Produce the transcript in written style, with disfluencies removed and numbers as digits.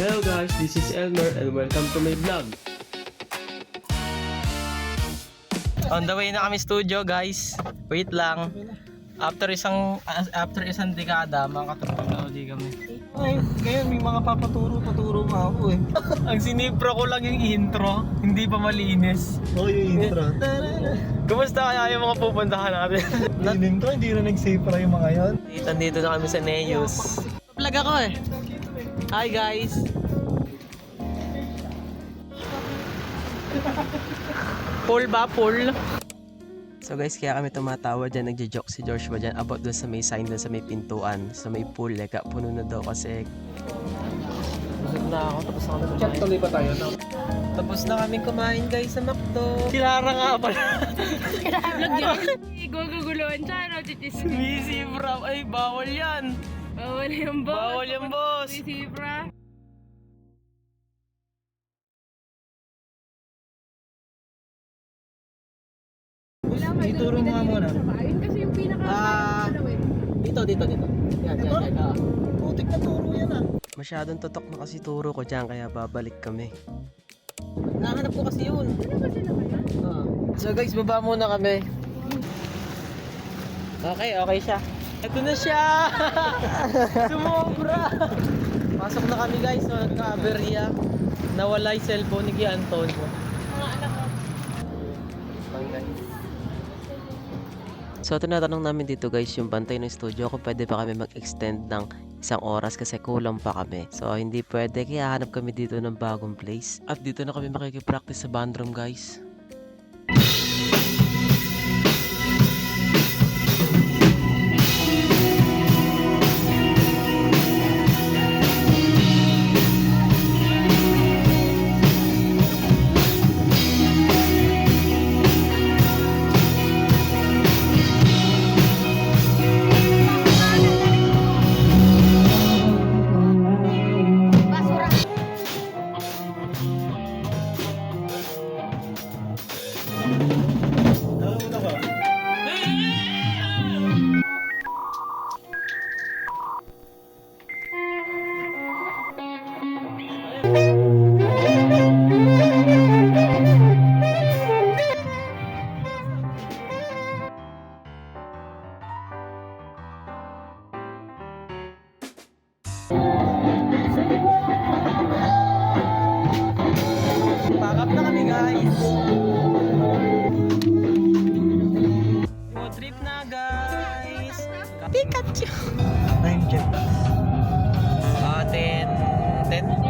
Hello guys, this is Elmer and welcome to my vlog. On the way na kami studio guys. Wait lang. After isang dekada, makakatulog na ulit kami. Ay, ngayon may mga papaturo nga ako eh. Ang sinipro ko lang yung intro, hindi pa malinis. Oh, yung intro. Kumusta kaya yung mga pupuntahan natin? Linim to, hindi na nag-save para yung mga yon. Nandito na kami sa Neos. Vlog ako eh. Hi guys. Pool ba? Pool? So guys, kaya kami tumatawa dyan, nagja-joke si Joshua dyan about dun sa may sign dun sa may pintuan, sa may pool, like puno na daw kasi busog na ako, tapos na kami kumain. Chat tuloy ba tayo no? Tapos na kami kumain guys sa McDo. Kilara nga pala. Vlog yun. Guguguluhan siya, no? Titis. Busy bro, ay bawal yan. Bawal yung boss. Bawal yung boss. Busy, bra. Ituro mo nga muna. Ayun kasi yung pinaka Dito. Yan. Putik na turo yan ah. Masyadong tutok na kasi turo ko dyan, kaya babalik kami. Nahanap ko kasi yun. So guys, baba muna kami. Okay siya. Ito na siya! Sumobra! Pasok na kami guys, so nagka-aberya. Nawala yung cellphone ni Antonio. mga anak ko. So tinatanong namin dito guys yung bantay ng studio kung pwede pa kami mag-extend ng 1 oras kasi kulang pa kami. So hindi pwede, kaya hanap kami dito ng bagong place. At dito na kami makikipractice sa band room guys. Nauna ka. Pack up na kami guys. Road trip na guys. Pikachu. 9 jet. 10